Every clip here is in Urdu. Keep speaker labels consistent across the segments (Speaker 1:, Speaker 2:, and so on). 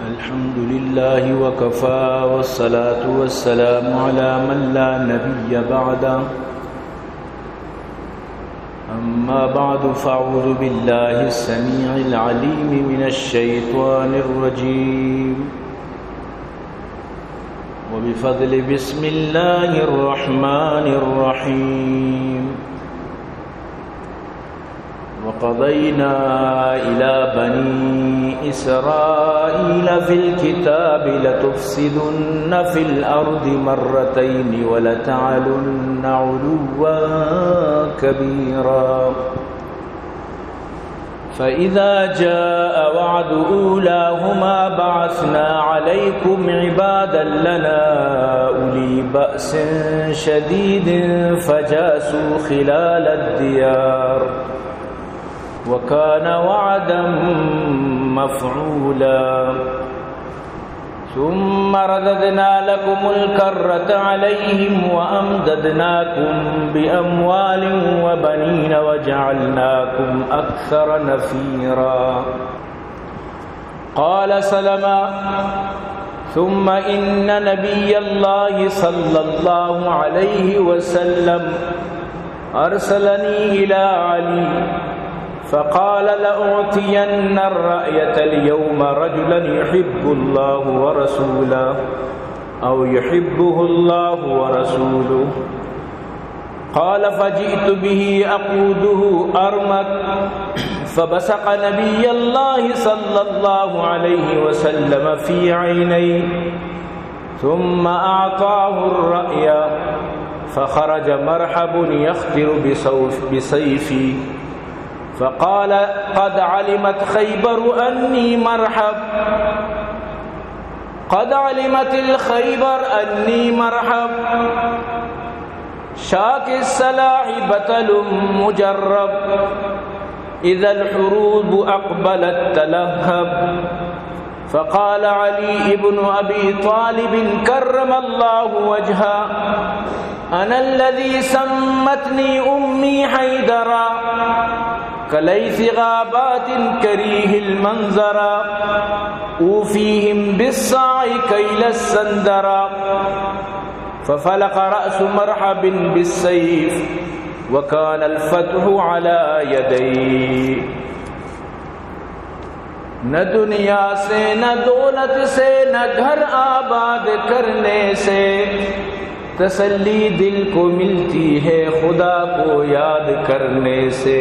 Speaker 1: الحمد لله وكفى والصلاة والسلام على من لا نبي بعده أما بعد فأعوذ بالله السميع العليم من الشيطان الرجيم وبفضل بسم الله الرحمن الرحيم وقضينا إلى بني إسرائيل في الكتاب لتفسدن في الأرض مرتين ولتعلن علوا كبيرا فإذا جاء وعد أولاهما بعثنا عليكم عبادا لنا أولي بأس شديد فجاسوا خلال الديار وكان وعدا مفعولا ثم رددنا لكم الكرة عليهم وأمددناكم بأموال وبنين وجعلناكم أكثر نفيرا قال سلما ثم إن نبي الله صلى الله عليه وسلم أرسلني إلى علي فقال لأعطين الرأية اليوم رجلا يحب الله ورسوله أو يحبه الله ورسوله قال فجئت به أقوده أرمك فبصق نبي الله صلى الله عليه وسلم في عينيه ثم أعطاه الرأي فخرج مرحب يختر بسيفي فقال قد علمت خيبر أني مرحب قد علمت الخيبر أني مرحب شاك السلاح بطل مجرب إذا الحروب أقبلت تلهب فقال علي بن أبي طالب كرم الله وجهه أنا الذي سمتني أمي حيدرا كليث غابات كريه المنظرا أوفيهم بالصاع كيل السندرا ففلق رأس مرحب بالسيف وكان الفتح على يديه نہ دنیا سے نہ دولت سے نہ گھر آباد کرنے سے تسلی دل کو ملتی ہے خدا کو یاد کرنے سے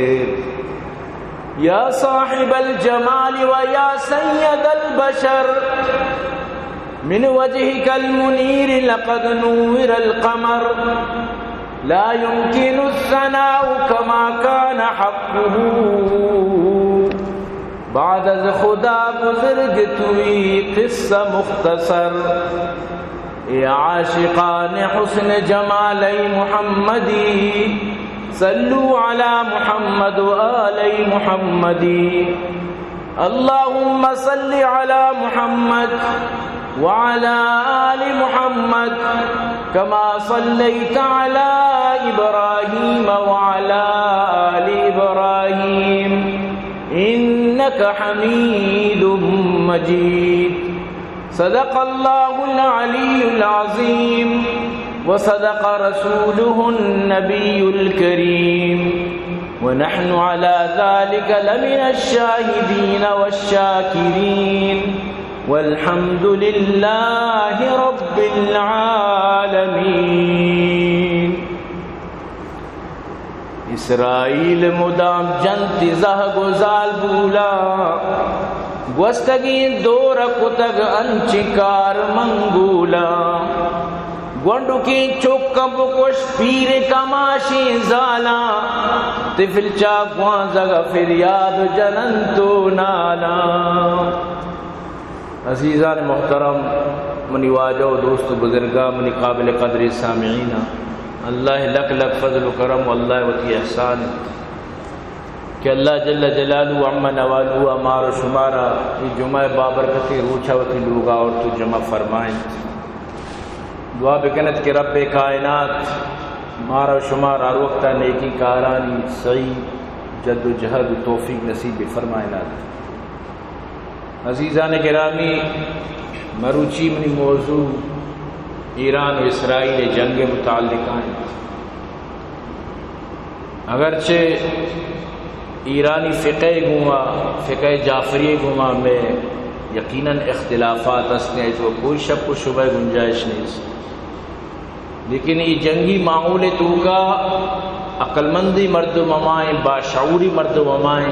Speaker 1: یا صاحب الجمال و یا سید البشر من وجهك المنير لقد نور القمر لا يمكن الثناء كما كان حقه بعد از خدا بزرگ توی قصہ مختصر اے عاشقان حسن جمالی محمدی صلو علی محمد و آلی محمدی اللہم صل علی محمد وعلى آل محمد كما صليت على إبراهيم وعلى آل إبراهيم إنك حميد مجيد صدق الله العلي العظيم وصدق رسوله النبي الكريم ونحن على ذلك لمن الشاهدين والشاكرين والحمد لله رب العالمين اسرائیل مدام جنتی زہ گزال بولا گوستگی دور کتگ انچکار منگولا گونڈو کی چوکم بکوش پیر کماشی زالا تفل چاکوان زگا فریاد جنن تو نالا عزیزان محترم منی واجہ و دوست و بزرگاں منی قابل قدر سامعین اللہ لک لک فضل و کرم و اللہ وتی احسان کہ اللہ جل جلالہ عما نوالو امار و شمارا یہ جمعہ بابرکتی روچہ وتی لوگا اور تو جمع فرمائیں دعا بکنت کہ رب کائنات مارا و شمار ہر وقت نیکی کارانی صحیح جد و جہد و توفیق نصیب فرمائے. عزیزان گرامی، مروچی منی موضوع ایران و اسرائیل جنگ متعلق ہیں. اگرچہ ایرانی فقہ گوما فقہ جعفری گوما میں یقیناً اختلافات ہستے ہیں، تو کوئی شک و شبہ گنجائش نہیں، لیکن یہ جنگی معمول تو کا عقل مندی مرد و ممائیں، باشعوری مرد و ممائیں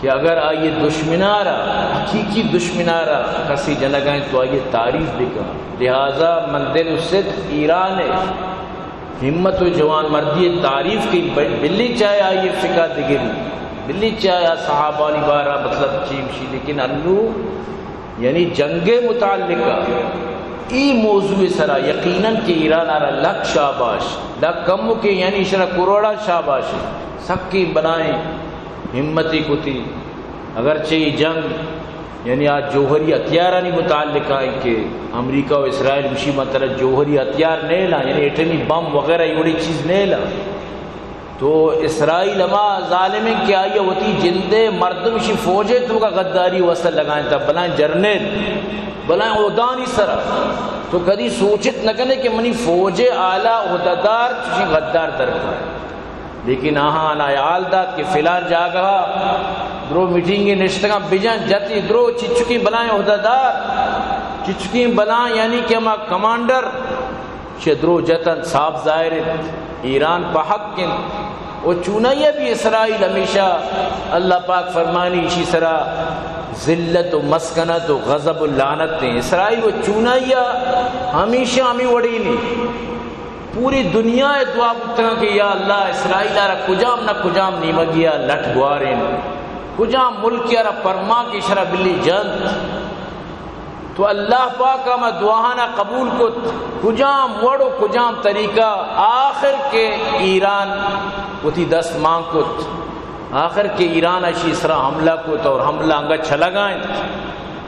Speaker 1: کہ اگر آئیے دشمنارا حقیقی دشمنارا کسی جنگائیں تو آئیے تعریف بکا. لہذا مندل صدق ایران ہے، ہمت و جوان مردی تعریف کی. بلی چاہے آئیے فقہ دگری، بلی چاہے صحابہ علی بارہ مطلب چیمشی، لیکن انو یعنی جنگ متعلقہ ای موضوع سرا یقیناً کہ ایران آرہ لکھ شاباش، لکھ کم کے یعنی شرح کروڑا شاباش سکی بنائیں ہمتی کو تھی. اگرچہ یہ جنگ یعنی آج جوہری ہتھیارانی متعلق آئیں کہ امریکہ و اسرائیل مشی مطلب جوہری ہتھیار نہیں لا، یعنی ایٹمی بم وغیرہ یہ بڑی چیز نہیں لا، تو اسرائیل اما ظالمیں کیا آئیے ہوتی جندے مردم شی فوجے تو کا غداری وصل لگائیں تھا، بلائیں جرنیل بلائیں عہدانی سرا. تو کدی سوچت نہ کرنے کہ منی فوجے اعلیٰ عہدیدار چیزیں غدار درکھائے، لیکن آہاں نایال داد کہ فلان جاگہ درو میٹنگی نشتگاں بجان جاتی درو چچکی بلائیں عہدیدار، چچکی بلائیں یعنی کہ ہما کمانڈر درو جتن صاحب ظاہر ایران پا حق کن. وہ چونائیہ بھی اسرائیل ہمیشہ اللہ پاک فرمانی اسی سرا ذلت و مسکنت و غضب و لعنت دیں. اسرائیل وہ چونائیہ ہمیشہ ہمیں وڑی نہیں، پوری دنیا دعا پتنا کہ یا اللہ اسرائیل آرہ کجام نہ کجام نیمگیا لٹ گوارین، کجام ملکی آرہ پرما کی شرح بلی جند. تو اللہ پاک ہمیں دعانا قبول کت، کجام وڑو کجام طریقہ آخر کے ایران اتی دست مانگ کت، آخر کے ایران اشی اسرا حملہ کت اور حملہ انگا چھلا گائیں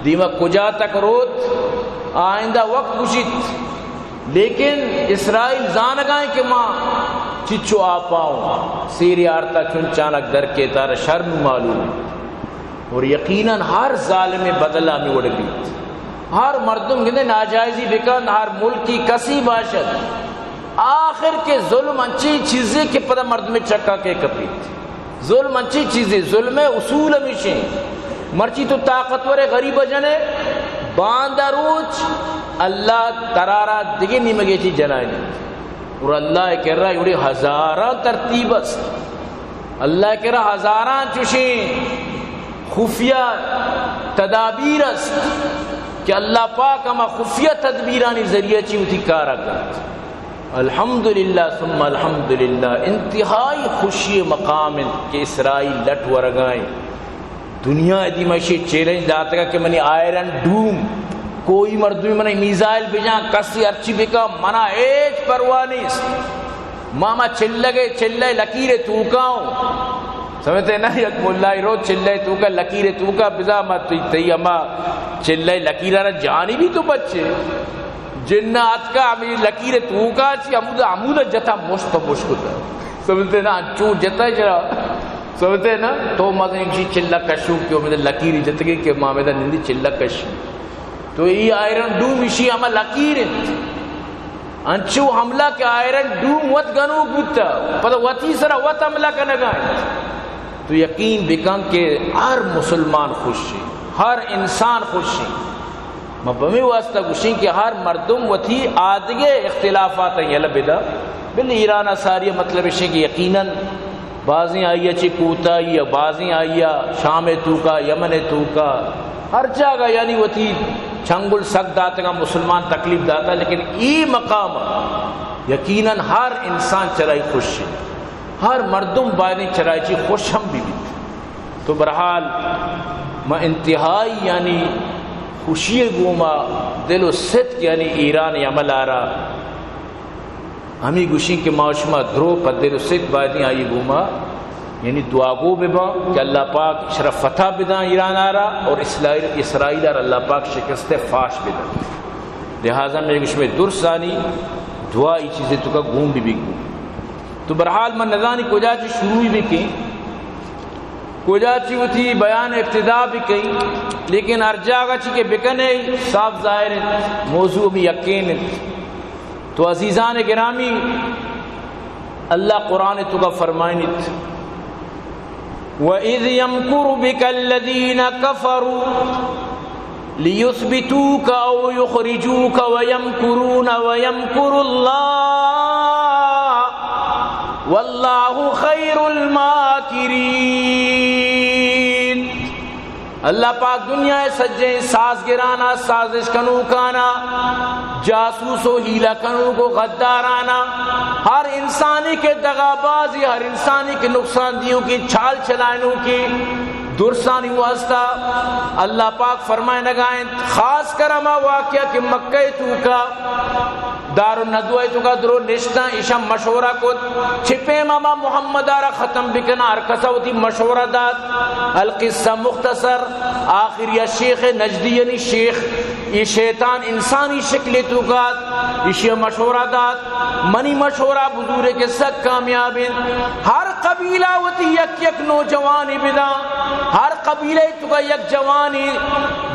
Speaker 1: دیمہ کجا تک روت آئندہ وقت کشت. لیکن اسرائیل زانگائیں کہ ماں چچو آپاؤں سیری آرتا کیوں چانک در کے تارا شرم معلوم ہے. اور یقیناً ہر ظالم بدلہ میں اڑ بیت، ہر مردم گندے ناجائزی بکن، ہر ملک کی کسی باشد آخر کے ظلم انچی چیزیں کہ پتہ مرد میں چکا کے کپیت. ظلم انچی چیزیں، ظلم اصول ہمیشہ مرچی تو طاقتور غریب جنے باندہ روچ اللہ ترارا دیگے نیمگے چی جنائیں. اور اللہ کہہ رہا ہے یہ ہزاراں ترتیب است، اللہ کہہ رہا ہزاراں چوشیں خفیہ تدابیر است کہ اللہ پاک ہما خفیہ تدبیرانی ذریعہ چی ہوتی کارا کرت. الحمدللہ ثم الحمدللہ انتہائی خوشی مقام کہ اسرائیل لٹ ورگائیں. دنیا دیمشی چیلنج داتا کہ منی آئرن ڈوم کوئی مردمی منی میزائل بجان کسی ارچی بکا منا ایچ پروانی ماما چلگے چلے لکیر توکاؤں سمجھتے نا یک ملائی رو چلے توکا لکیر توکا بزا مت تی اما چلے لکیرہ جانی بھی تو بچے جنات کا ہمیں لکیر توکا چی عمودہ جتا مشت پا مشکتا سمجھتے نا چو جتا جرا سمجھتے نا تو مدن ایک چلہ کشو کیوں میں لکیری جتگی کہ ماں میں نندی چلہ کشو. تو یہ آئرن ڈوم اسی ہمیں لکیر انچو حملہ کے آئرن ڈوم وط گنو گتا پتہ وطی سرا وط حملہ کا نگائیں. تو یقین بکن کہ ہر مسلمان خوشی، ہر انسان خوشی مبہمی واسطہ خوشی کہ ہر مردم وطی آدھگے اختلافات ہیں. یلا بدا بل ایرانہ ساری مطلب اسی کہ یقیناً بعضیں آئیا چی کوتا یا بعضیں آئیا شام توکا یمن توکا ہر جگہ یعنی وطی چھنگل سک داتا گا مسلمان تکلیف داتا، لیکن ای مقام یقیناً ہر انسان چرائی خوش ہے، ہر مردم بائنی چرائی چی خوش ہم بھی. تو برحال میں انتہائی یعنی خوشی گوما دل و صدق یعنی ایران عمل آرا ہمیں گوشیں کہ معاشمہ درو پر دل و صدق بائنی آئی گوما یعنی دعا گو ببا کہ اللہ پاک شرف فتح بداں ایران آرا اور اسرائیل آرا اللہ پاک شکست فاش بداں. لہذا میں کچھ میں درسانی دعا ای چیزیں تو کا گوم بھی گوم. تو برحال من نزانی کجا چی شروع بھی کی کجا چی وہ تھی بیان ابتدا بھی کی لیکن ہر جاگہ چی کے بکنے صاف ظاہر موضوع بھی یقین. تو عزیزان گرامی اللہ قرآن تو کا فرمائنت وَإِذْ يَمْكُرُ بِكَ الَّذِينَ كَفَرُوا لِيُثْبِتُوكَ أَوْ يُخْرِجُوكَ وَيَمْكُرُونَ وَيَمْكُرُ اللَّهُ وَاللَّهُ خَيْرُ الْمَاكِرِينَ. اللہ پاک دنیا سجے سازگرانا سازش کنو کانا جاسوس و ہیلا کنو کو غدارانا ہر انسانی کے دغابازی ہر انسانی کے نقصان دیوں کی چھال چلائنوں کی درسانی واسطہ اللہ پاک فرمائے نگائیں خاص کرما واقعہ کہ مکہ تو کا دار الندوہ تو کا درو نشتہ ایشا مشورہ کو چھپے ماما محمد آرہ ختم بکنا ارکسا ہوتی مشورہ داد القصہ مختصر آخر یا شیخ نجدی یعنی شیخ یہ شیطان انسانی شکل تو کا یہ مشورہ داد منی مشورہ بزرگ کے سک کامیابین ہر قبیلہ ہوتی یک یک نوجوانی بدا ہر قبیلہ تو کا یک جوانی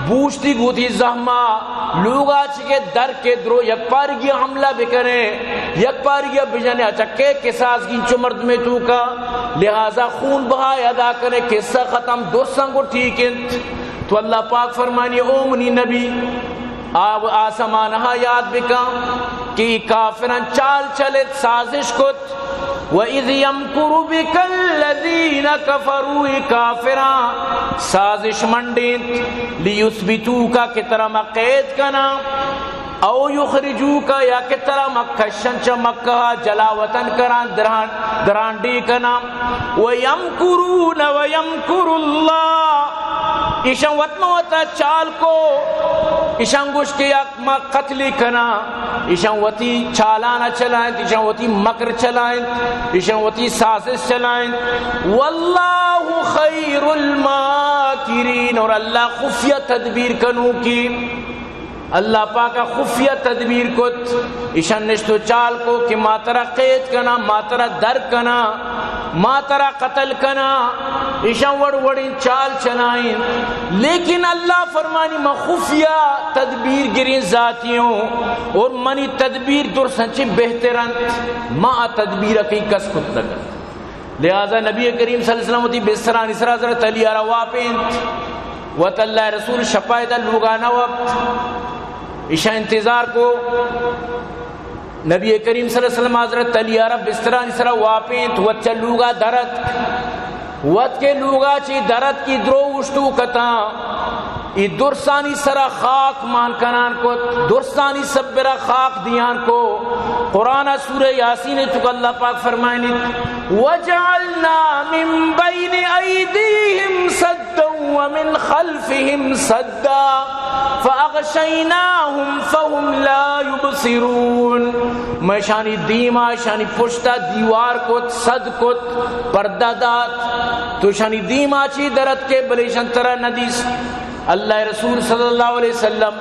Speaker 1: بوشتی گوتی زہمہ لوگا چکے در کے درو یک پارگی حملہ بکرے یک پارگی بجانے اچکے قصاص گینچو مرد میں تو کا لہذا خون بہائے ادا کرے قصہ ختم دوستان کو ٹھیک ہے. تو اللہ پاک فرمانی او منی نبی آب آسمانہا یاد بکا کہ کافران چال چلت سازش کت وَإِذْ يَمْكُرُ بِكَ الَّذِينَ كَفَرُوا کافران سازش منڈین لِيُثْبِتُوكَ کی طرح مقید کنا او یخرجوکا یا کی طرح مکشن چا مکہ جلاوطن کران درانڈی کنا وَيَمْكُرُونَ وَيَمْكُرُ اللَّهُ ایشان وطن وطا چال کو ایشان گوش کے یک قتلی کنا ایشان وطی چالانا چلائیں ایشان وطی مکر چلائیں ایشان وطی سازش چلائیں واللہ خیر الماکرین اور اللہ خفیہ تدبیر کنو کی اللہ پاکا خفیہ تدبیر کت ایشان نشتو چال کو کہ ما ترہ قید کنا ما ترہ در کنا ما ترہ قتل کنا ایشان وڑین چال چلائیں لیکن اللہ فرمانی ما خفیہ تدبیر گرین ذاتیوں اور منی تدبیر در سنچی بہتران ما تدبیر کی کس کت لگا. لہذا نبی کریم صلی اللہ علیہ وسلم تی بسران اسرا حضرت علی رواپین وط اللہ رسول شپایدہ لوگانا وقت ایشا انتظار کو نبی کریم صلی اللہ علیہ وسلم حضرت علی عرب بستران اسرا واپین تو وط چلوگا درد وط کے لوگا چی درد کی درو اشتو کتا ای درسانی سرا خاک مان کنان کو درسانی سبرا خاک دیان کو قرآن سورہ یاسین چکا اللہ پاک فرمائنی وَجَعَلْنَا مِن بَيْنِ أَيْدِيهِمْ سَدًّا وَمِنْ خَلْفِهِمْ سَدًّا فَأَغْشَيْنَاهُمْ فَهُمْ لَا يُبْصِرُونَ میں شانی دیما شانی پشتا دیوار کت صد کت پردہ دات تو شانی دیما چی درد کے بلیشن ترہ ندیس اللہ رسول صلی اللہ علیہ وسلم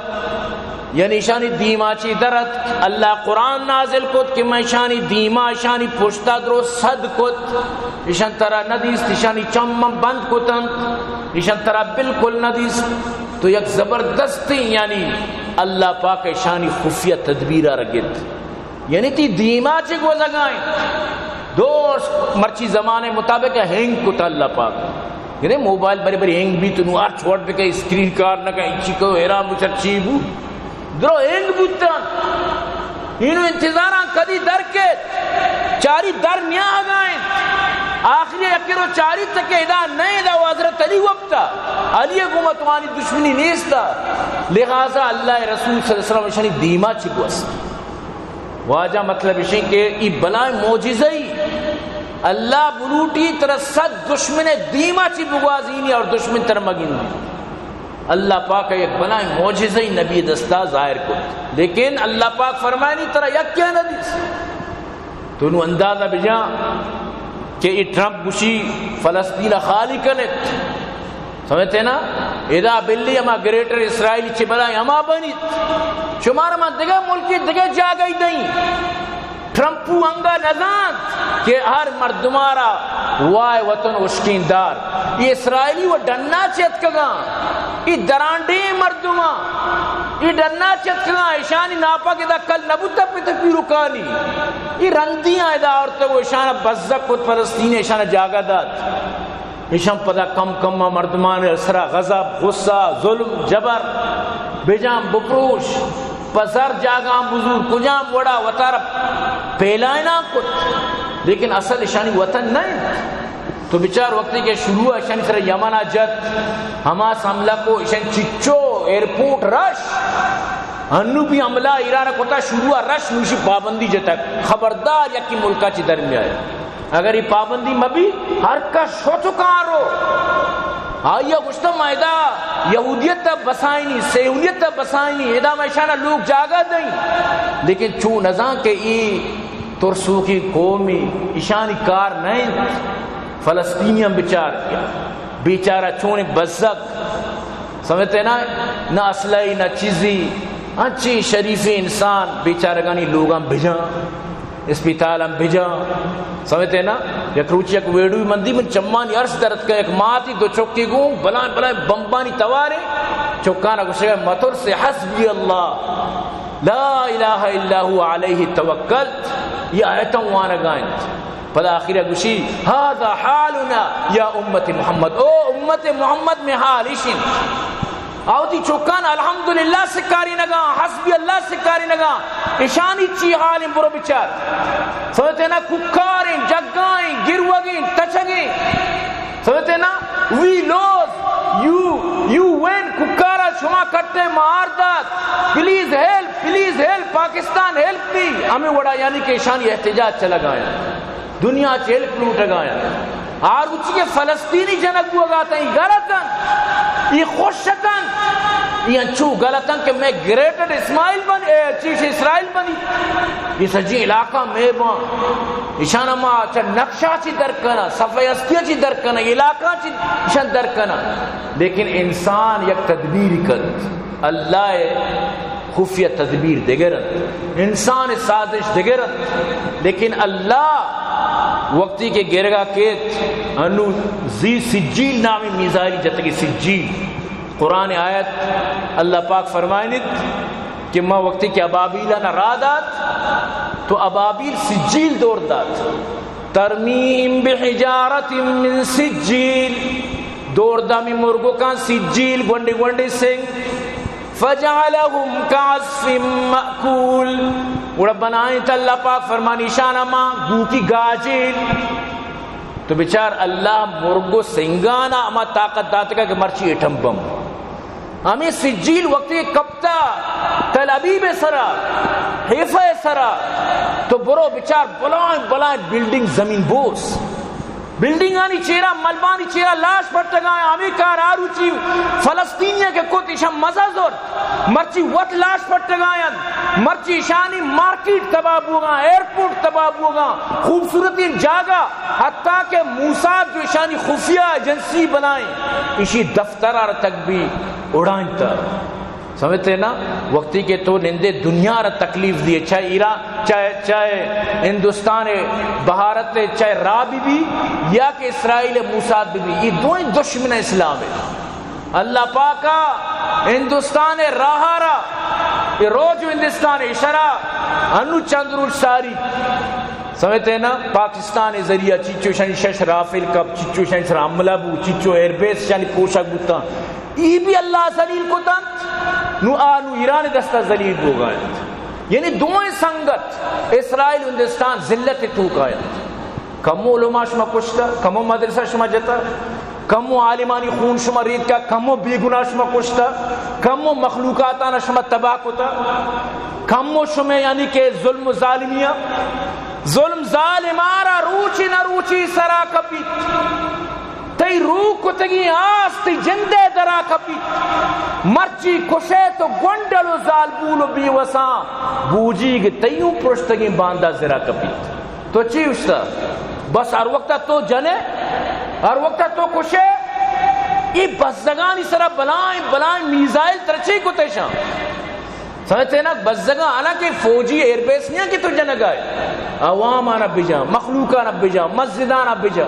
Speaker 1: یعنی شانی دیما چی درد اللہ قرآن نازل کت کہ میں شانی دیما شانی پشتا درو صد کت ایشان ترہ ندیس شانی چمم بند کتن ایشان ترہ بالکل ندیس. تو یک زبردستی یعنی اللہ پاک شانی خفیہ تدبیرہ رگت یعنی تی دیما چی کو زگائیں دوست مرچی زمانے مطابق ہینگ کتا اللہ پاک یعنی موبائل بڑی بڑی ہینگ بھی تو نوار چھوڑ پہ کئی اسکرین کار نہ کہیں چکو ہیرا مچھر چیبو درو ہینگ بوتا انہوں انتظاران کدی در کے چاری در نیا آگائیں آخری اکیرو چاری تک ادا نئے دا حضرت علی وقتا علی گمتوانی دشمنی نیستا لہذا اللہ رسول صلی اللہ علیہ وسلم شانی دیما چکو اس واجہ مطلب اشیں کہ ای بلائیں موجزہی اللہ بلوٹی طرح صد دشمن دیما چی بگوازینی اور دشمن تر مگین اللہ پاک ایک بلائیں موجزہی نبی دستا ظاہر کو لیکن اللہ پاک فرمائنی طرح یک کیا ندیس تو انہوں اندازہ بجا کہ ای ٹرمپ گوشی فلسطین خالی کنت سمجھتے نا ادا بلی اما گریٹر اسرائیل چی بلائیں اما بنیت شمار اما دگہ ملکی دگہ جا گئی نہیں ٹرمپو انگا نزان کہ ہر مردمارا وائے وطن اشکیندار یہ اسرائیلی و ڈننا چیت کگا یہ درانڈی مردما یہ ڈننا چیت کگا ایشانی ناپا کے دا کل نبوتا پیتا پیروکانی یہ رندیاں ادا عورتوں کو ایشانہ بزک خود فلسطین ایشانہ جاگہ داد ایشان پدا کم کم مردمان اسرا غضب غصہ ظلم جبر بیجام بپروش پسر جاگاں بزرگ کجام وڑا وطار پھیلائنا کچھ لیکن اصل ایشانی وطن نہیں تو بچار وقتی کے شروع ایشانی سر یمنہ جت حماس حملہ کو ایشان چچو ایرپورٹ رش انو بھی حملہ ایران کوتا شروع رش نوشی پابندی جتا خبردار یکی ملکہ چی در میں آیا اگر یہ پابندی مبی ہر کا شوچکار ہو آئیہ گشتہ مائدہ یہودیت تا بسائنی سیہونیت تا بسائنی ادا میشانہ لوگ جاگہ دیں لیکن چون نظام کے ای ترسو کی قومی ایشانی کار نہیں فلسطینیم بیچارہ چون بزک سمجھتے نا نہ اسلحی نہ چیزی اچھی شریفی انسان بیچارگانی لوگاں بھجاں اسپیتال ہم بھیجا سمجھتے نا یک روچی یک ویڈوی مندی من چمانی عرص درد کا ایک ماتی دو چوکی گوں بلائیں بلائیں بمبانی توارے چوکانا کو شکر مطر سے حسبی اللہ لا الہ الا ہوا علیہ توکلت یہ آیتاں وانا گائیں پدا آخرہ گوشی هذا حالنا یا امت محمد او امت محمد میں حال ایشن آوتی چوکان الحمدللہ سکاری نگا حسبی اللہ سکاری نگا ایشانی چی حالیں برو بچار سمجھتے نا ککاریں جگائیں گروگیں تچگیں سمجھتے نا وی لوز یو وین ککارا شما کرتے ماردات please help Pakistan help me ہمیں وڑا یعنی کہ ایشانی احتجاج چلا گایا دنیا چیلپ لوٹ گایا اور اچھی کے فلسطینی جنگ ہوا گاتا ہے غلطن یہ خوشتن یہ انچو غلطن کہ میں گریٹر اسماعیل بنی چیش اسرائیل بنی یہ سجی علاقہ میں بان اشانہ ما اچھا نقشہ چی درکنا صفحیستیاں چی درکنا علاقہ چی اشان درکنا لیکن انسان یک تدبیر کرد اللہ خفیہ تدبیر دگرد انسان سازش دگرد لیکن اللہ وقتی کے گرگا کیت انو زی سجیل نامی میزائلی جتگی سجیل قرآن آیت اللہ پاک فرمائنید کہ ما وقتی کے ابابیلہ نہ را دات تو ابابیل سجیل دور دات ترمیم بحجارت من سجیل دور دامی مرگو کان سجیل گونڈی گونڈی سنگ فجعلہم کعصف مأکول ربنا آئیت اللہ پاک فرمانی شانہ ماں گو کی گاجیل تو بچار اللہ مرگو سنگانا اما طاقت داتا کہ مرچی اٹھم بم ہمیں سجیل وقتی کپتا تل ابیب سرا حیفہ سرا تو برو بچار بلائیں بلڈنگ زمین بوس بلڈنگ آنی چیرہ ملبانی چیرہ لاش پڑتا گایا ہمیں کار آرو چی فلسطینیہ کے کوت ایشان مزہ زور مرچی وٹ لاش پڑتا گایا مرچی ایشانی مارکیٹ تباب ہوگا ایرپورٹ تباب ہوگا خوبصورتی جاگا حتیٰ کہ موسیٰ جو ایشانی خفیہ ایجنسی بنائیں ایشی دفترہ تک بھی اڑائیں تا سمجھتے نا وقتی کے تو نندے دنیا را تکلیف دیے چاہے ایران چاہے ہندوستان بھارت چاہے رابی بھی یا کہ اسرائیل موسیٰ بھی یہ دوئیں دشمن اسلام ہے اللہ پاکا ہندوستان راہارا یہ روج ہندوستان اشارہ انو چند روز ساری سمجھتے نا پاکستان ذریعہ چیچو شانی شش رافل کب چیچو شانی سر عملہ بو چیچو ایئر بیس شانی پوشک بوتا یہ بھی اللہ ذلیل کو دن نو ایران دستہ ذلیل کو گئے یعنی دوئیں سنگت اسرائیل ہندوستان ذلت تو گئے کمو علماء شما کشتا کمو مدرسہ شما جتا کمو عالمانی خون شما رید کا کمو بیگناہ شما کشتا کمو مخلوقاتانا شما تباہ کتا کمو شما یعنی کہ ظلم و ظالمیہ ظلم ظالمارا روچی نہ روچی سرا کپیت تی روح کتگی آستی جندے درا کپیت مرچی کشے تو گنڈل و زالبول و بیوساں بوجی گی تیوں پرشتگی باندہ زرا کپیت تو چی اشتا بس ہر وقتا تو جنے ہر وقتا تو کشے یہ بزدگانی سرا بلائیں میزائل ترچی کتے شاں سمجھتے نا بزدگان حالانکہ فوجی ایئر بیس نہیں کہ تو جنگ آئے عوامانا بجا، مخلوقانا بجا، مسجدانا بجا،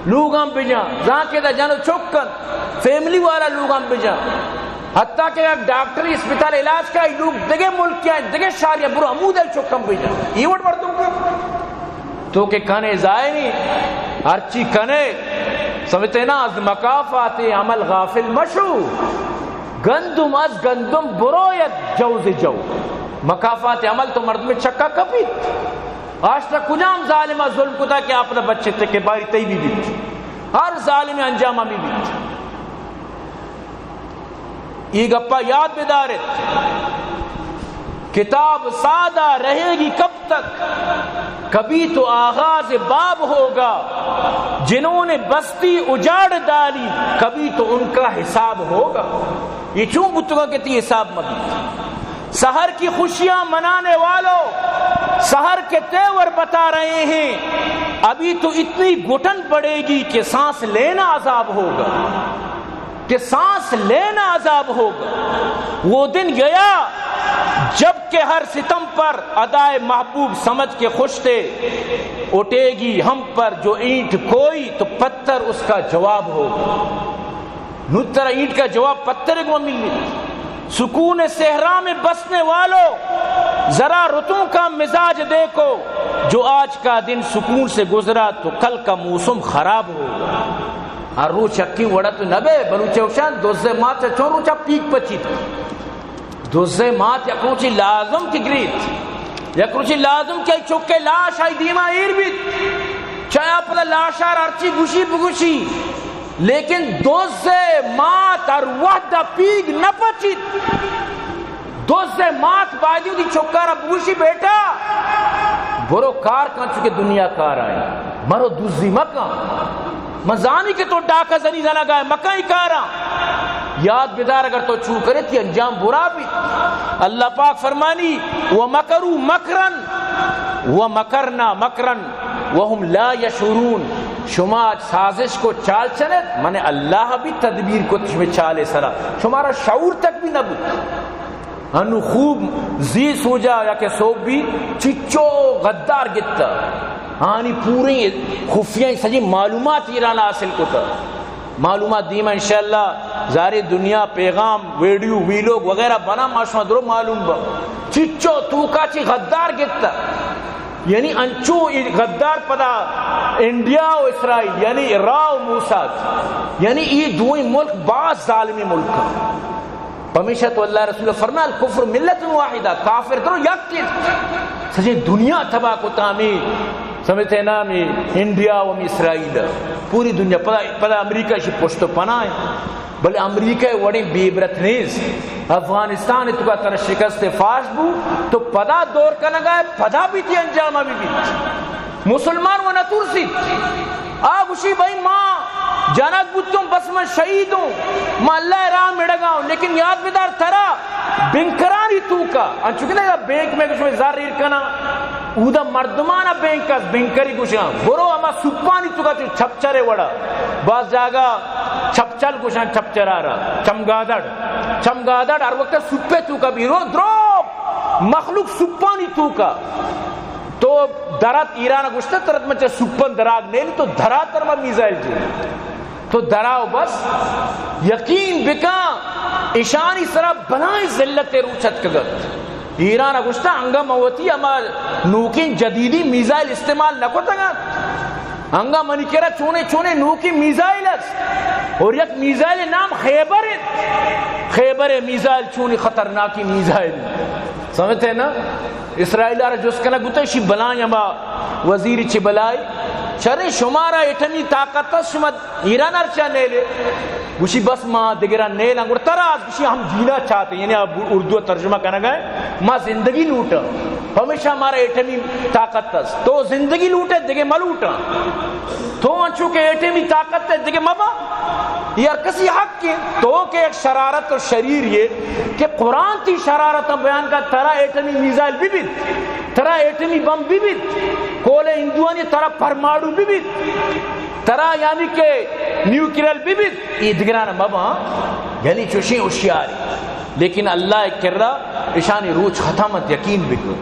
Speaker 1: لوگاں بجا، زاکے دا جانو چوکن فیملی والا لوگاں بجا، حتیٰ کہ ایک ڈاکٹری اسپتال علاج کا لوگ دگے ملک کیا ہے، دگے شاریہ برو عمودل چوکن بجا، یہ وڑ بردوں گا تو کہ کنے زائے نہیں ہرچی کنے سمجھتے نا از مکافات عمل غافل مشو، گندم از گندم برویت جوز جو، مکافات عمل تو مرد میں چکا کبھی آج تک کجام ظالمہ ظلم کتا کہ آپ نے بچے تھے کہ باری تی بھی بیت، ہر ظالم انجامہ بھی بیت، یہ گپا یاد بدارت، کتاب سادہ رہے گی کب تک، کبھی تو آغاز باب ہوگا، جنہوں نے بستی اجاڑ ڈالی کبھی تو ان کا حساب ہوگا، یہ چوں بتگا کہتی حساب مبید، سحر کی خوشیاں منانے والوں سحر کے تیور بتا رہے ہیں، ابھی تو اتنی گھٹن پڑے گی کہ سانس لینا عذاب ہوگا، کہ سانس لینا عذاب ہوگا، وہ دن گیا جب کہ ہر ستم پر ادائے محبوب سمجھ کے خوش تھے، اٹھے گی ہم پر جو اینٹ کوئی تو پتھر اس کا جواب ہوگا، نتر اینٹ کا جواب پتھر کو ملی، سکون صحرا میں بسنے والوں ذرا رتوں کا مزاج دیکھو، جو آج کا دن سکون سے گزرا تو کل کا موسم خراب ہوگا، اور رو چکی وڑا تو نبے بلوچے اوشان دوزے مات چون روچا پیک پچی تھا، دوزے مات یا کروچی لازم کی گریت، یا کروچی لازم کی چکے لاش آئی دیما ایر بیت، چاہے اپنا لاشار ارچی گوشی بگوشی، لیکن دوزے مات اور وحدہ پیگ نہ پچیت، دوزے مات بائیدیو دی چکارا بگوشی بیٹا برو کار کان چکے دنیا کار آئے، مرو دوزی مکان مزانی کے تو ڈاکہ زنی زنہ گائے مکائی کارا، یاد بیدار اگر تو چو کرے تھی انجام برا بھی، اللہ پاک فرمانی وَمَكَرُوا مَكْرًا وَمَكَرْنَا مَكْرًا وَهُمْ لَا يَشْعُرُونَ، شما سازش کو چال چلت من اللہ بھی تدبیر کو تشمہ چالے سرا، شمارا شعور تک بھی نہ بود، انو خوب زی سوجا یا کہ سوب بھی چچو غدار گتا، آنی پوری خفیہ سجی معلومات ایران حاصل کو تھا، معلومات دیما انشاءاللہ زاری دنیا پیغام ویڈیو ویلوگ وغیرہ بنا ماشما درو معلوم با، چچو تو کاچی غدار گتا، یعنی انچو غدار پدا انڈیا و اسرائیل یعنی عراق و موساد، یعنی یہ دوئی ملک بعض ظالمی ملک ہیں، ہمیشہ تو اللہ رسول فرمایا الکفر ملت واحدہ، کافر درو یک چیز سجی دنیا تباہ کو تعمیر، سمجھتے نا میں انڈیا و اسرائیل پوری دنیا پدا امریکہ شی پشت و پناہ ہے، بلے امریکہ وڑی بیبرت نیز، افغانستان تو کا تر شکست فاش بو تو پدا دور کا نگائے پدا بھی تھی انجامہ بھی مسلمان و نتور سی آگوشی بھائی ماں جانک بودتوں بس میں شہید ہوں، ماں اللہ راہ میں ڈگا ہوں، لیکن یاد بیدار ترا بنکرانی تو کا انچکہ نہیں بینک میں کچھ میں زار ریر کنا اودا مردمانا بینک از بینکری گوشاں برو اما سپانی تو کا چھپچرے وڑا، بعض جاگا چھپچل گوشاں چھپچرا رہا، چمگادڑ ہر وقت سپے تو کا بھی رو درو مخلوق سپانی تو کا، تو درات ایران گوشتا ترت مچے سپن دراغ نیلی تو درا ترما میزائل جو تو دراؤ بس یقین بکا اشانی سرا بنائی ذلت روچت کگت، ایران گوشتا انگا موتی اما نوکین جدیدی میزائل استعمال نکو تگا، انگا منی کرا چونے چونے نوکی میزائل است، اور یک میزائل نام خیبر ہے، خیبر میزائل چونی خطرناکی میزائل، سمجھتے نا اسرائیل آرہ جس کنا گوتا شی بلائیں اما وزیری چی بلائی شرح شمارا ایٹمی طاقت شما ایران ارچا نیلے گوشی بس ماں دگران نیلیں گوڑ تراز گوشی ہم جینا چاہتے ہیں، یعنی اردو ترجمہ کرنا گئے ماں زندگی لوٹا، ہمیشہ ہمارا ایٹمی طاقت تس تو زندگی لوٹے دگے ملوٹا، تو انچو کہ ایٹمی طاقت تے دگے مبا یا کسی حق کے تو کہ ایک شرارت اور شریر یہ کہ قرآن تی شرارت بیان کا ترا ایٹمی میزائل بھی بیت، ترا ایٹمی بم بھی بیت، کولے ہندوانی ترا پرماڑو بھی بیت، ترا یعنی کہ نیوکلیئر بھی بیت، یہ دگران مبا یعنی چوشیں ہوشیاری، لیکن اللہ کر رہا اشانی روچ ختمت یقین بکو،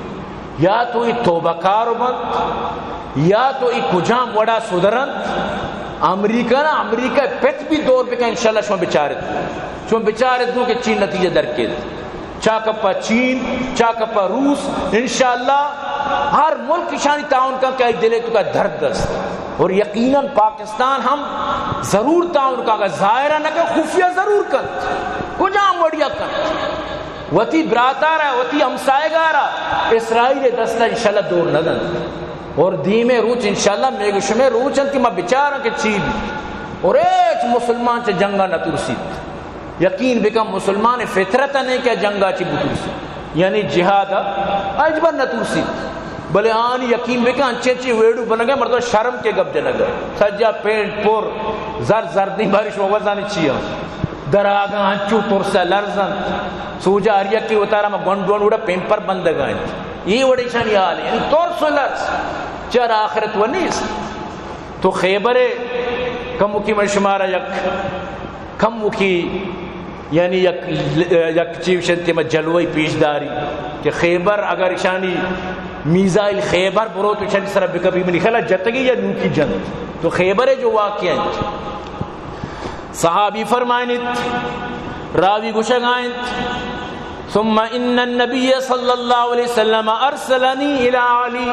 Speaker 1: یا تو ای توبہ کارو بند یا تو ای کجام وڑا سدرند امریکہ نا امریکہ پیت بھی دور پہ کہ انشاءاللہ شما بچارت دوں کہ چین نتیجہ درکے چاکپا چین چاکپا روس انشاءاللہ ہر ملک شانی تعاون کا کیا دلے تو کا درد دست اور یقیناً پاکستان ہم ضرور تعاون کا ظاہرہ نہ کہ خفیہ ضرور کنت کجام وڑیا کنت وتی براتارا وتی ہمسائیگارا اسرائیل دستہ انشاءاللہ دور ندن اور دیمے روچ انشاءاللہ میگو شمیں روچن کہ میں بچارا کے چیز اور ایچ مسلمان چے جنگا نہ ترسید یقین بکم مسلمان فطرتا نہیں کہ جنگا چی بترسی یعنی جہادا اجبر نہ ترسید بلے آنی یقین بکم انچے چی ویڈو بنگے مردو شرم کے گب جنگے سجا پینٹ پور زردی بارش وغزانی چیا دراغا انچو ترسا لرزن سوجا آریا کی اتارا میں گونڈ اڑا پیمپر بندگائیں یہ وڑی شانی آلی یعنی ترسو لرز چر آخرت و نیست تو خیبر کم کی من شمارا یک کم کی یعنی یک چیو شنتی میں جلوی پیش داری کہ خیبر اگر شانی میزائل خیبر برو تو شانی سر بکبی منی خیلہ جتگی یا نوکی جنت تو خیبر جو واقعی ہیں صحابی فرمائنت راوی گوشگائنت ثم ان النبی صلی اللہ علیہ وسلم ارسلنی الى علی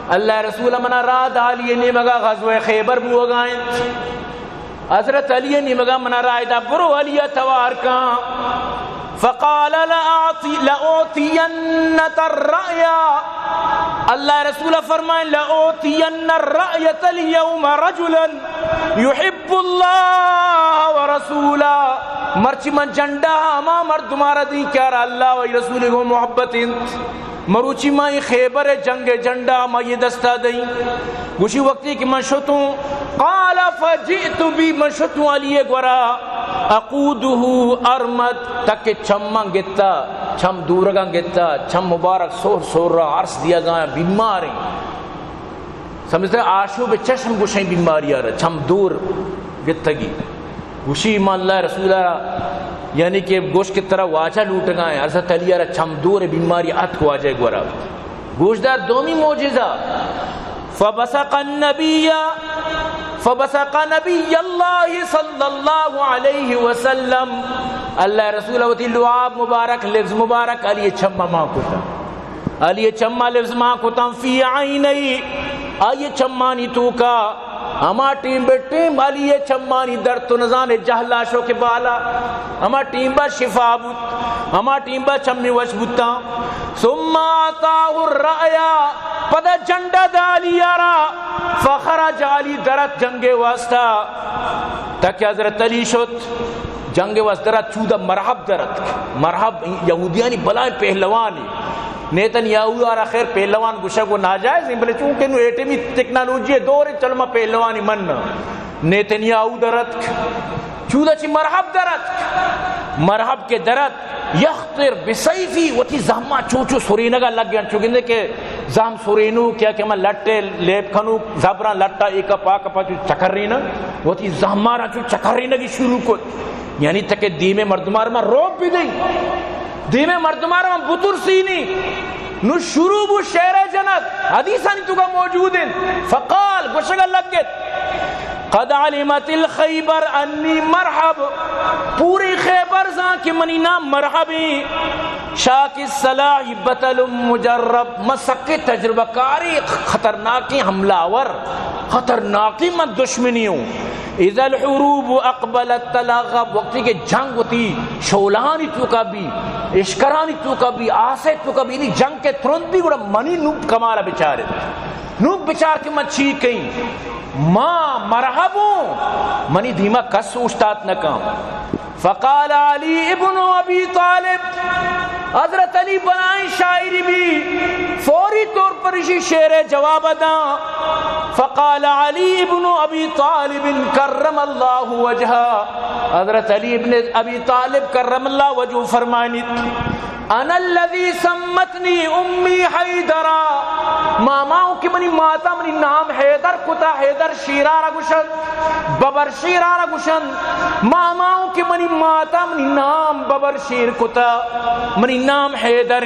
Speaker 1: اللہ رسول منا راد علی نے مگا غزوہ خیبر بوگائنت حضرت علی نے مگا منا رائدہ برو علی توار کان فقال لأعطینت الرأیا اللہ رسول فرمائے لأعطین الرأیت اليوم رجلا يحب اللہ ورسولا مرچی من جنڈا ہما مرد مارا دی کیا اللہ و رسول کو محبت مروچی مائی خیبر جنگ جنڈا ما یہ دستا دیں گوشی وقتی کہ من شتوں قال فجئت بی من شتوں علی گورا اقودہو ارمد تک چھم گتا چھم دورگا گتا چھم مبارک سور رہا عرص دیا گایا بیمار ہیں سمجھتے ہیں آشوب چشم گوشیں بیماری آ رہا چھم دور گتا گی گوشی ایمان اللہ رسول یعنی کہ گوشت کی طرح واجہ لوٹ گئے حضرت علی رہا چھم دور بیماری ات کو واجہ گورا گوشدار دومی موجزہ فبسق نبی اللہ صلی اللہ علیہ وسلم اللہ رسول وتی لعاب مبارک لفظ مبارک علی چھما ماں کتا علی چھما لفظ ماں کتا فی عینی آئیے چھمانی تو کا ہما ٹیم بے ٹیم علی چھمانی در تو نظان جہلاشوں کے بالا ہما ٹیم با شفا بود ہما ٹیم با چھمی وش بودتا ثم آتاہ الرأیا پدا جنڈا دالی یارا فخرج علی درت جنگ واسطہ تاکہ حضرت علی شد جنگ واسطہ درت چودہ مرحب درت مرحب یہودیانی بلائیں پہلوانی نیتن یاہود آرہ خیر پہلوان گوشہ کو ناجائز ہیں بلے چونکہ انہوں ایٹمی ٹیکنالوجی دور چلما پہلوانی مننا نیتن یاہود درت چودہ چی مرحب درت مرحب کے درت یخطر بسیفی وطی زہمہ چوچو سورینگا لگ گیا چونکہ کہ زہم سورینو کیا کہ میں لٹے لیپ کھنو زبران لٹا ایکا پاکا پا چو چکر رینا وطی زہمارا چو چکر رینا کی شروع کت یعنی تک دیم مردمار میں روب بھی دیں دیم مردمار میں بطر سینی نو شروع بو شہر جنت حدیثانی تو کا موجود ہیں فقال گوشگا لگت قد علمت الخیبر انی مرحب پوری خیبر زاں کی منی نام مرحبی شاک الصلاح بطل مجرب مسک تجربہ کاری خطرناکی حملہ خطرناکی من دشمنی ہوں اذا الحروب اقبلت تلاغب وقتی کے جنگ ہوتی شولانی تو کا بھی اشکرانی تو کا بھی آسے تو کا بھی انہی جنگ کے ترند بھی گوڑا منی نوب کمالا بچارے نوب بچار کے من چیک کہیں ماں مرحبوں منی دھیمہ کس سوچتات نکام فقال علی ابن ابی طالب حضرت علی بنائیں شاعری بھی فوری طور پر اسی شعر جواب داں فقال علی ابن ابی طالب کرم اللہ وجہا حضرت علی ابن ابی طالب کرم اللہ وجہ فرمائنی انا الذي سمتنی امی حیدرا ماماؤں کی منی ماتا منی نام حیدر کتا حیدر شیرارا گشن ببر شیرارا گشن ماماؤں کی منی ماتا منی نام ببر شیر کتا منی نام حیدر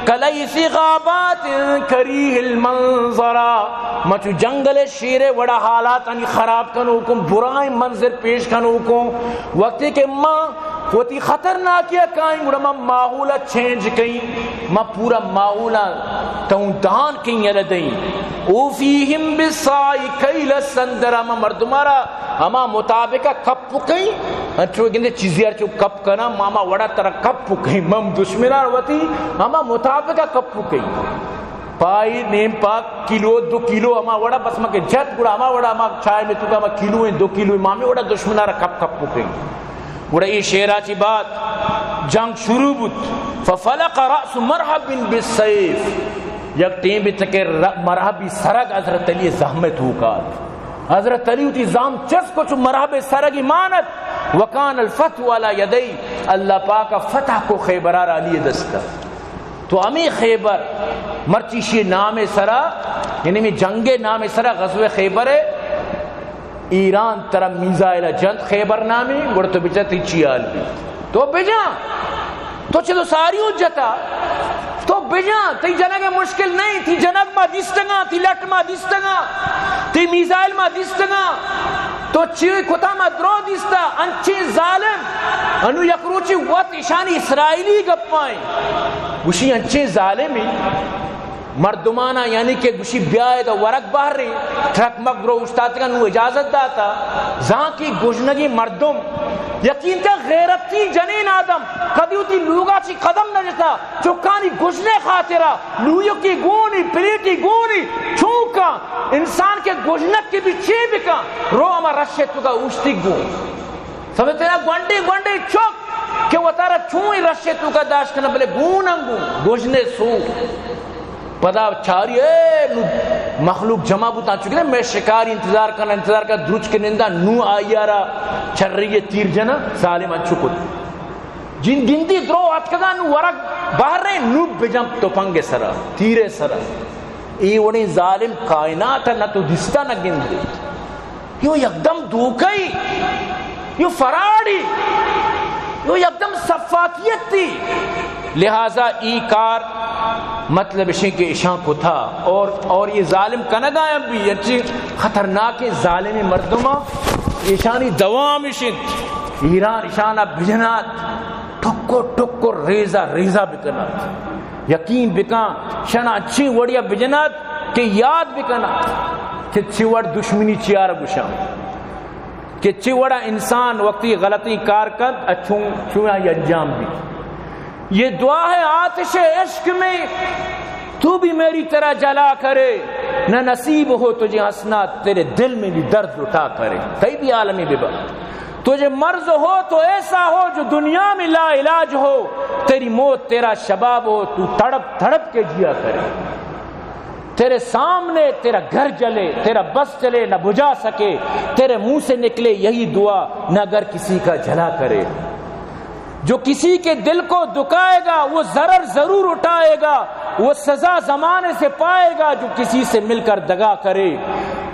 Speaker 1: کلیسی غابات کریہ المنظرہ مچو جنگل شیر وڑا حالات انہی خراب کنو کم برائیں منظر پیش کنو کم وقتی کہ ماں وتی خطرناکیہ کائیں گوڑا ماں ماحولہ چینج کہیں ماں پورا ماحولہ تاؤں دان کہیں یلدیں او فیہم بسائی کیل سندرہ ماں مردمارا اما مطابقہ کپ پکیں انچو گندے چیزیار چو کپ کنا ماما وڑا ترہ کپ پکیں مم دشمنار وطی اما مطابقہ کپ پکیں پائی نیم پاک کلو 2 کلو اما وڑا بس مکہ جت گوڑا اما وڑا اما چائے میں تو کا اما کلو ہیں 2 کلو مامی وڑا دشمنار کپ کپ پکیں گوڑا یہ شیرہ چی بات جنگ شروع بود ففلق رأس مرحب بالسیف یک ٹیم بھی تکے مرحبی سرگ حضرت علی زحمت ہوکات حضرت علی ہوتی زام چس کو چو مرحب سرگ ایمانت وکان الفتح علی یدی اللہ پاک فتح کو خیبرار علی دستا تو امی خیبر مرچیشی نام سرا یعنی میں جنگ نام سرا غزو خیبر ہے ایران ترہ میزائل جنت خیبر نامی گوڑا تو بجا تی چیال بھی تو بجا تو چلو ساری اجتا تو بجا تی جنگ مشکل نہیں تی جنگ ما دیستگا تی لٹ ما دیستگا تی میزائل ما دیستگا تو چیوی کتا ما درو دیستا انچی ظالم انو یکروچی وط اشانی اسرائیلی گپائیں گوشی انچی ظالمی مردمانہ یعنی کہ گوشی بیائے دا ورق باہر رہی ٹرک مقبرو اشتاتی کا نو اجازت داتا زہاں کی گوشنگی مردم یقین تا غیرتی جنین آدم کدیو تی لوگا چی قدم نجتا چکانی گوشنے خاطرہ لویو کی گونی پلیٹی گونی چونکا انسان کے گوشنک کی بھی چی بکا رو اما رشتو کا اوشتی گون سمجھتے ہیں گونڈی گونڈی چوک کہ وہ تارا چونی رشتو کا داشت کنا بلے گوننگو گوشنے سو پدا چاری مخلوق جمع بوتا چکے نا میں شکاری انتظار کا دروچ کے نندہ نو آئیارا چر رہی ہے تیر جنا ظالم انچکت جن گندی درو اتکدا نو ورق باہر رہے نو بجم تو پنگے سرا تیرے سرا ای وڑی ظالم کائنات نہ تو دستا نہ گندے یو یکدم دوکئی یو فراڑی یو یکدم صفاتیت تھی لہذا ای کار مطلب اشیں کے اشان کو تھا اور یہ ظالم کنگا ہے بھی اچھی خطرناک ظالم مردمہ اشانی دوام اشن ایران اشانہ بجنات ٹھکو ٹھکو ریزہ ریزہ بکنات یقین بکان شنا اچھی وڑیا بجنات کہ یاد بکنات کہ چیوڑ دشمنی چیار بشان کہ چیوڑا انسان وقتی غلطی کار کد اچھوں چویا یہ انجام بھی یہ دعا ہے آتش عشق میں تو بھی میری طرح جلا کرے نہ نصیب ہو تجھے ہنسنا تیرے دل میں بھی درد اٹھا کرے کئی بھی عالمی ببا تجھے مرض ہو تو ایسا ہو جو دنیا میں لا علاج ہو تیری موت تیرا شباب ہو تو تڑپ تڑپ کے جیا کرے تیرے سامنے تیرا گھر جلے تیرا بس چلے نہ بجھا سکے تیرے منہ سے نکلے یہی دعا نہ اگر کسی کا جلا کرے جو کسی کے دل کو دکائے گا وہ ضرر ضرور اٹھائے گا وہ سزا زمانے سے پائے گا جو کسی سے مل کر دغا کرے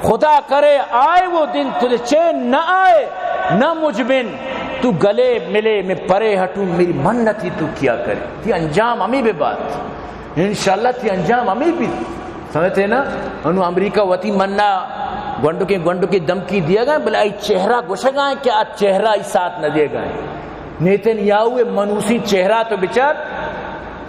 Speaker 1: خدا کرے آئے وہ دن تجھے چین نہ آئے نہ مجبن تو گلے ملے میں پرے ہٹوں میری منت ہی تو کیا کرے تی انجام ہمیں بھی بات انشاءاللہ تی انجام ہمیں بھی سمجھتے نا انہوں امریکہ وطی مننا گونڈو کے دمکی دیا گئے بلے آئی چہرہ گوشہ گئے کہ آج چہرہ ہی ساتھ نہ دیا گئے نیتن یاوے منوسی چہرہ تو بچار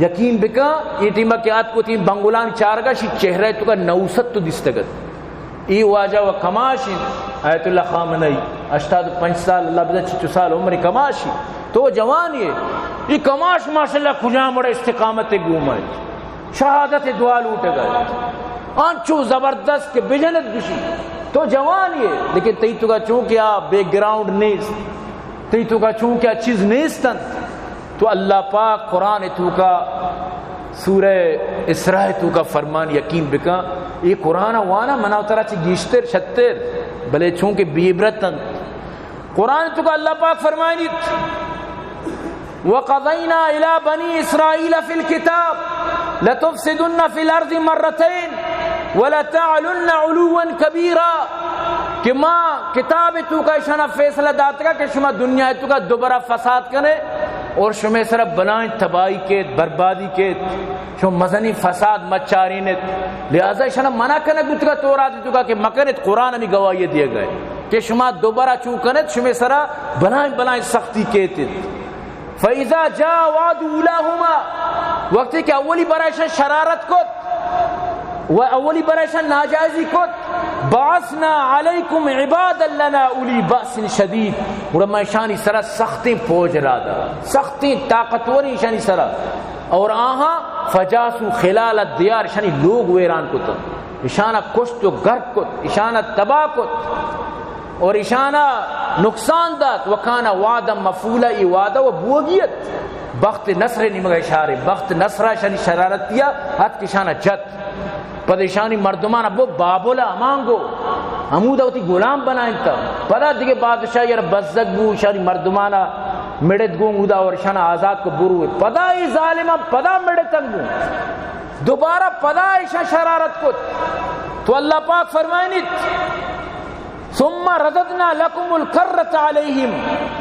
Speaker 1: یقین بکا یہ ٹیمہ کے آت کو تیم بنگولان چارگا شی چہرہ تو کا نوست تو دستگت ای واجہ و کماشی آیت اللہ خامنائی 85 سال اللہ بدہ 6 سال عمر کماشی تو وہ جوان یہ کماش ماشاءاللہ کجا مڑا استقامت گومائی شہادت دعا لوٹ گئے آنچو زبردست کے بجنت گشی تو جوان یہ لیکن تی تو کا چونکہ آپ بیک گراؤنڈ نیست تی تو کا چونکہ چیز نیستن تو اللہ پاک قرآن تو کا سورہ اسراء تو کا فرمان یقین بکا یہ قرآن وانا مناو ترہ چی گیشتر شتر بلے چونکہ بیبرتن قرآن تو کا اللہ پاک فرمائنیت وَقَضَيْنَا إِلَى بَنِي إِسْرَائِيلَ فِي الْكِتَابِ لتفسدن فی الارض مرتين ولتعلن علوا كبيرا کہ ماں کتاب تو کا شنا فیصلہ داتا کہ شما دنیا تو کا دوبارہ فساد کرے اور شما سر بنائیں تباہی کے بربادی کے شما مزنی فساد مچارین لہذا شنا منع کرنے گت کا تورات تو کا کہ مکنت قرآن میں گواہی دیے گئے کہ شما دوبارہ چوکنت شما سر بنائیں سختی کے فَإِذَا جَاءَ وَعْدُ أُولَاهُمَا وقت کہ اولی برائشن شرارت کت و اولی برائشن ناجائزی کت بعثنا علیکم عبادا لنا اولی بأس شدید اور میں شانی سرا سختیں پوج رادا سختیں طاقتوری شانی سرا اور آہاں فجاسو خلال الدیار شانی لوگ ویران کتا اشانہ کشت و گرک کت اشانہ تباہ کت اور اشانہ نقصان دات وکانا وعدا مفعولا ای وعدہ و بوگیت بخت نصر نمگا اشارے بخت نصرہ شانی شرارتیا حد کشانہ جت پدیشانی مردمان ابو بابولا مانگو ہمودہ ہوتی غلام بنائیں تا پدا دیگے بادشاہ یار بزدگ بو شانی مردمانا مڑت گو مودا اور شانہ آزاد کو بروے پدا ای ظالمہ پدا مڑتن گو دوبارہ پدا ایشا شرارت کت تو اللہ پاک فرمائنیت ثم رددنا لكم الكرة عليهم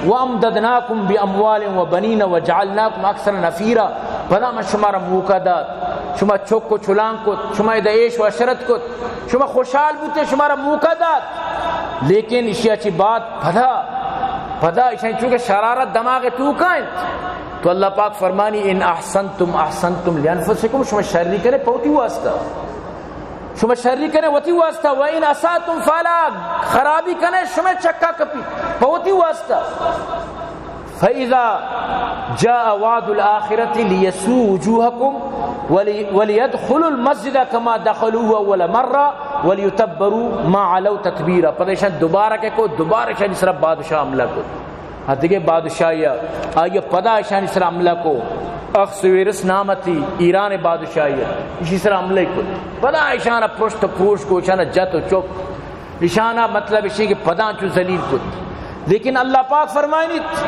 Speaker 1: وامددناكم باموال وبنين وجعلناكم اكثر نفيرا پدا میں شمارا موقع داد شما چوک کو چلان کو شما دعیش و عشرت کو شما خوشحال بوتے شمارا موقع داد لیکن اسی اچھی بات پدا اشیاء چونکہ شرارت دماغ توکائیں تو اللہ پاک فرمانی ان احسنتم احسنتم لانفسکم شما شرری کرے پوتی واسطہ شما شرری کرے وتی واسطہ و ان اساتم فلا خرابی کرے شما چکا کپی پوتی واسطہ فَإِذَا جَاءَ وَعْدُ الْآخِرَةِ لِيَسُوءُ وُجُوهَكُمْ وَلِيَدْخُلُوا الْمَسْجِدَ كَمَا دَخَلُوهُ أَوَّلَ مَرَّةٍ وَلِيُتَبَّرُوا مَا عَلَوْا تَتْبِيرًا پدیشان دوبارہ کے کو دوبارہ شان اسرا بادشاہ عملہ کو دیکھے بادشاہیہ آئیے پدا شان اسرا عملہ کو اخسویرس نامتی ایران بادشاہیہ اسی طرح عملہ کو پدا اشانہ پشت پوش کو اشانہ جت و چپ اشانہ مطلب اسی کہ پدا چو ذلیل کو لیکن اللہ پاک فرمائنیت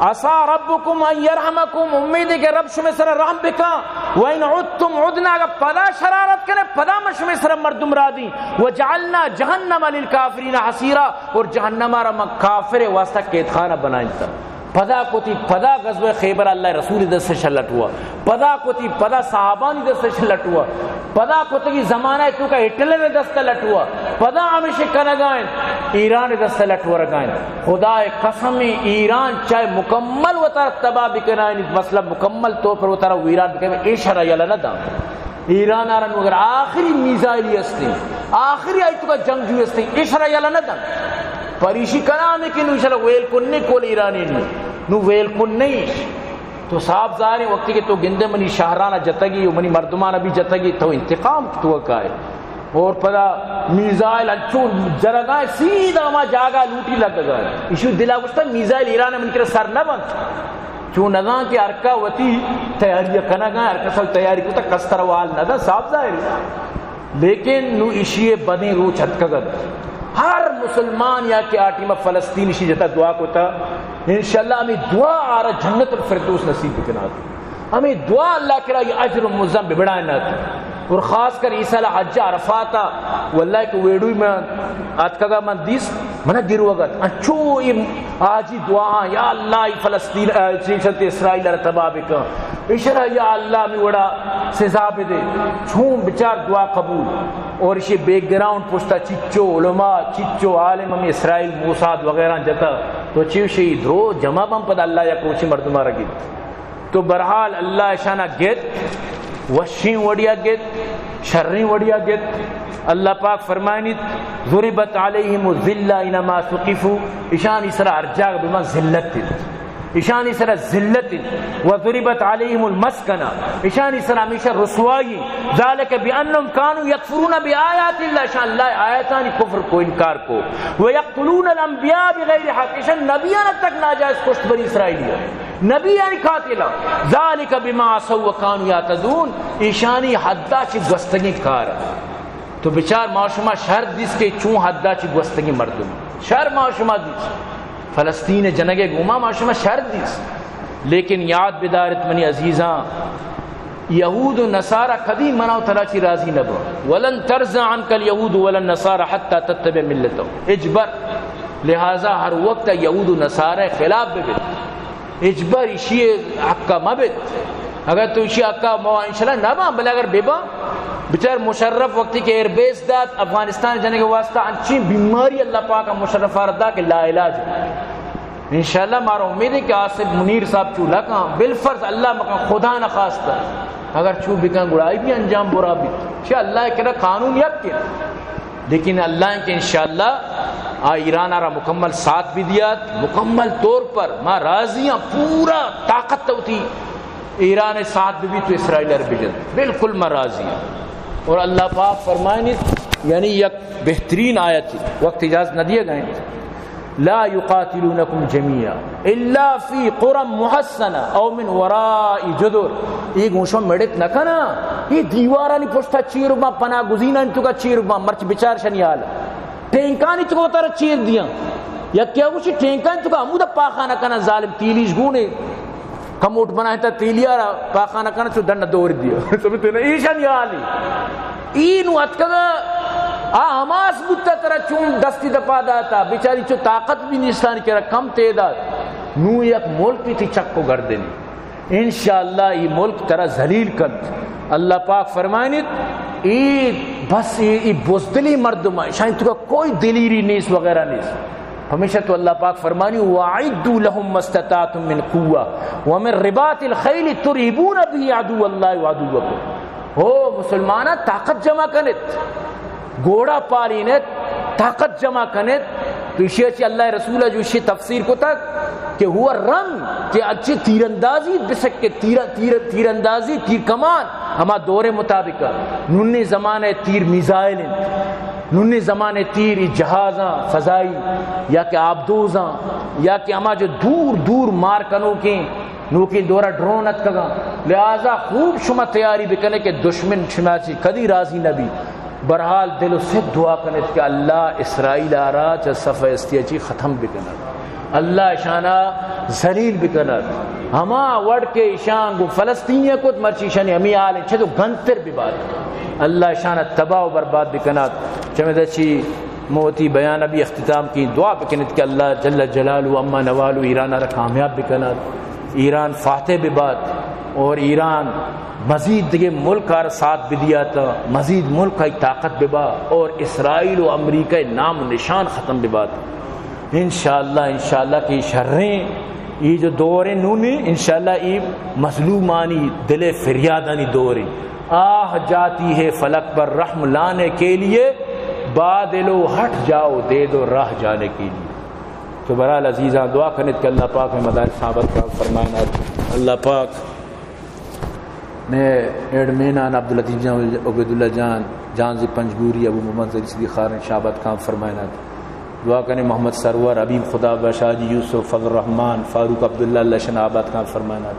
Speaker 1: عسى ربكم ان يرحمكم امید ہے کہ رب شما سر رحم بکا وان عدتم عدنا اگر پدا شرارت کرے پدا شما سر مردم را دی وجعلنا جہنم للکافرین حصیرا اور جہنم را کافر واسطہ قید خانہ بنائیں تا پدا کو تی پدا غزوہ خیبر اللہ رسول دست سے شلٹ ہوا پدا کو تی پدا صحابانی دست سے شلٹ ہوا پدا کو تی زمانہ تو کا ہٹلر دست لٹ ہوا پدا ہمیشہ کنگائیں ایران دست لٹ ہوا رگائیں خدا قسم ایران چاہے مکمل و تر تباہ بکنائیں مسئلہ مکمل تو پر و تر ویران بکنائیں ایشارہ یلا نہ دا ایران آرن مگر آخری میزائلی استے آخری آئی تو کا جنگ جو استے ایشارہ یلا نہ دا پریشی کرانے کی نو انشاءاللہ ویل کننے کول ایرانی نو ویل کننے تو صاحب ظاہر وقتی کہ تو گندے منی شہرانہ جتگی منی مردمانہ بھی جتگی تو انتقام تو کائے اور پدا میزائل اچھون جرگائے سیدھا ہما جاگا لوٹی لگ گئے ایشو دلا گوشتا میزائل ایران من کر سر نہ بند چون نظام کی ارکا وتی تیاری کنا گئے ارکا سال تیاری کو تا کستروال نہ دا صاحب ظاہر لیکن نو ایشی بدیں رو چھتکا گد ہر مسلمان یا کہ آٹی میں فلسطین اسی جتا دعا کو تا انشاءاللہ ہمیں دعا آ رہا جنت الفردوس نصیب بکنا تھا ہمیں دعا اللہ کرا یہ اجر و مزم ببڑائیں نہ تھا اور خاص کر عیسیٰ اللہ حج عرفاتا واللہ کہ ویڈوی میں آتکا من دیس منہ گرو اگت انچو آجی دعا یا اللہ فلسطین چیشت اسرائیل رتبا بکا اشرا یا اللہ میں وڑا سزا بھی دے چھون بچار دعا قبول اور اسی بیک گراؤنڈ پوچھتا چچو علماء چچو عالم ہمیں اسرائیل موساد وغیرہ جتا تو چیوشی درو جمع بم پد اللہ یا کوچی مردمہ رگی تو برحال اللہ شانہ گیت وشین وڑیا گیت شرین وڑیا گیت اللہ پاک فرمائنیت ضربت علیہم الذلہ انما سقفوا اشان اسرا ارجاگ بما ذلت اشان اسرا ذلت وضربت علیہم المسکنہ اشان اسرا ہمیشہ رسوائی ذالک بانہم کانوا یکفرون بآیات اللہ اشان اللہ آیاتانی کفر کو انکار کو ویقتلون الانبیاء بغیر حق اشان نبیان تک ناجائز کشت بنی اسرائیلیہ نبی یعنی قاتلہ ذالک بما عصوا وکانوا یعتدون ایشانی حدہ چی گوستگی کار تو بچار معاشمہ شہر دیس کے چون حدہ چی گوستگی مردم شہر معاشمہ دیس فلسطین جنگے گوما معاشمہ شہر دیس لیکن یاد بدارت منی عزیزاں یہود و نصارہ کدی منع تلا چی راضی نبو ولن ترضى عنك اليهود ولا النصارى حتى تتبع ملتهم اجبر. لہذا ہر وقت یہود و نصارہ خلاف ببت اجبر اشی حقا مبت اگر تو اشی حقا مو انشاءاللہ نبا بل اگر ببا بچار مشرف وقتی کہ ایئر بیس داد افغانستان جانے کے واسطہ انچی بیماری اللہ پاک کا مشرف آردہ کہ لا علاج انشاءاللہ مارا امید ہے کہ آصف منیر صاحب چولہ کہاں بالفرض اللہ مکان خدا نخواستہ اگر چو بکن گڑائی بھی انجام برا بھی شاء اللہ کرا قانون یک کے لیکن اللہ کے انشاءاللہ ایران آرہ مکمل ساتھ بھی دیا مکمل طور پر ما راضیاں پورا طاقت ہوتی ایران ساتھ بھی تو اسرائیل عربی جد بالکل ما راضیاں. اور اللہ پاک فرمائنی یعنی یک بہترین آیت وقت اجازت نہ دیے گئے لا یقاتلونکم جمیعا الا فی قرى محصنہ او من وراء جدر. یہ گوشوں میڈت نہ کنا یہ دیوارہ نہیں پوچھتا چیر ما پناہ گزینہ نہیں تو کا چیر ما مرچ بچار شنیال ٹینکانی تو کو تر چیر دیا یا کیا کچھ ٹینکانی تو کا عمودہ پاخانہ کنا ظالم تیلیش گونے کموٹ بنائے تا تیلیا پاخانہ کنا چو دن دور دیا سمجھتے نا ایشان یالی اینو اتکا حماس بودتا ترہ چون دستی دپا داتا بیچاری چو طاقت بھی نیستانی کرا کم تعداد نو یک ملک تھی چک کو گردنی انشاءاللہ یہ ملک ترہ ذلیل کند. اللہ پاک فرمائنیت ای بس ای بزدلی مردم شاید تو کا کوئی دلیری نیس وغیرہ نیس ہمیشہ تو اللہ پاک فرمانی وَاعِدُّوا لَهُمْ مَا اسْتَطَعْتُم مِّن قُوَّةٍ وَمِن رِّبَاطِ الْخَيْلِ تُرْهِبُونَ بِهِ عَدُوَّ اللَّهِ وَعَدُوَّكُمْ. ہو مسلمانہ طاقت جمع کنت گھوڑا پالینت طاقت جمع کنت تو اسی اچھی اللہ رسولہ جو اسی تفسیر کو تک کہ ہوا رنگ کہ اچھی تیراندازی بسکے تیراندازی تیر کمان ہما دور مطابق ننی زمانے تیر میزائل ننی زمانے تیر جہازاں فضائی یا کہ آبدوزاں یا کہ ہما جو دور دور مار کنو کے نوکی دورہ ڈرونت کگا. لہذا خوب شما تیاری بکنے کہ دشمن شما چی کدی راضی نبی. برحال دل و سد دعا کنت کہ اللہ اسرائیل آرہا چا صفحہ استیچی ختم بکند اللہ شانہ ذلیل بکند ہما وڑ کے شان گو فلسطینیہ کت مرچی شانی ہمیں آلیں چھے تو گنتر بھی بات اللہ شانہ تباہ و برباد بکند. چمیدہ چی موتی بیان ابھی اختتام کی دعا بکنت کہ اللہ جل جلالو اما نوالو ایران آرہ کامیاب بکند ایران فاتح ببات اور ایران مزید دیگے ملک کا ساتھ بھی دیا تھا مزید ملک کا طاقت ببا اور اسرائیل و امریکہ نام و نشان ختم ببا تھا انشاءاللہ کی شریں یہ جو دور ہیں نونی انشاءاللہ یہ مظلومانی دل فریادانی دور ہیں آہ جاتی ہے فلک پر رحم لانے کے لیے بادلو ہٹ جاؤ دے دو راہ جانے کے لیے. تو برحال عزیزاں دعا کرنے کہ اللہ پاک میں مدارس صحابت کا فرمائنا اللہ پاک میں ایڈمینان عبداللطیف جان عبیداللہ جان زی پنجگوری ابو محمد زری صدیق خارن شعبت کام فرمائنا دعا کرنے محمد سرور حبیب خدا بشاہ جی یوسف فضل الرحمن فاروق عبداللہ اللہ شن آباد کام فرمائنا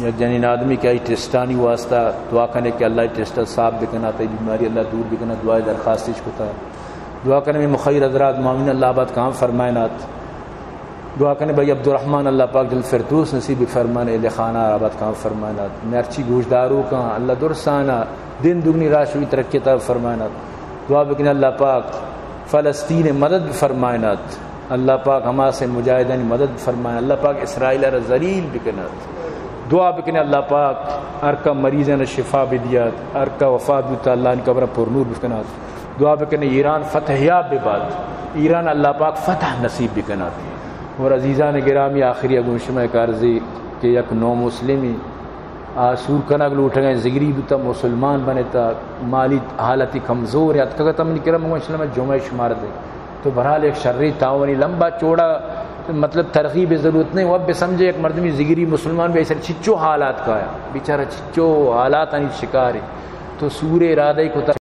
Speaker 1: یا جنین آدمی کیا ٹیسٹانی واسطہ دعا کرنے کہ اللہ ٹیسٹر صاحب بکنا تا بیماری اللہ دور بکنا دعا درخواستش کو تا دعا کرنے میں مخیر حضرات معاون اللہ آباد کام فرمائنا دعا کرنے بھائی عبدالرحمن اللہ پاک جل فردوس نصیب فرمانے اہل خانہ آباد کام فرمانا مرچی گوشداروں کا اللہ درسانہ دن دگنی راشوی ترقی طرف فرمانا دعا بکنے اللہ پاک فلسطین مدد فرمانا اللہ پاک ہما سے مجاہدین مدد فرمانا اللہ پاک اسرائیل را ذلیل بکنا دعا بکنے اللہ پاک ارکا مریضین شفا بدیات ارکا وفات بیتا اللہ ان قبر پر نور بکنا دعا بکنے ایران فتح یاب بباد ایران اللہ پاک فتح نصیب بکنا اور عزیزان گرامی آخری اگوشمہ کارزی کہ یک نو مسلمی آسور کنگ لوٹ گئے زگری بتا مسلمان بنے تا مالی حالتی کمزور ہے اتکا تم نہیں کرم مسلم جمعہ شمار دے تو برحال ایک شرری تعاونی لمبا چوڑا مطلب ترغیب ضرورت نہیں وہ اب سمجھے ایک مردمی زگری مسلمان بھی ایسے چچو حالات کا ہے بیچارہ چچو حالات نہیں شکار ہے تو سور ارادہ کو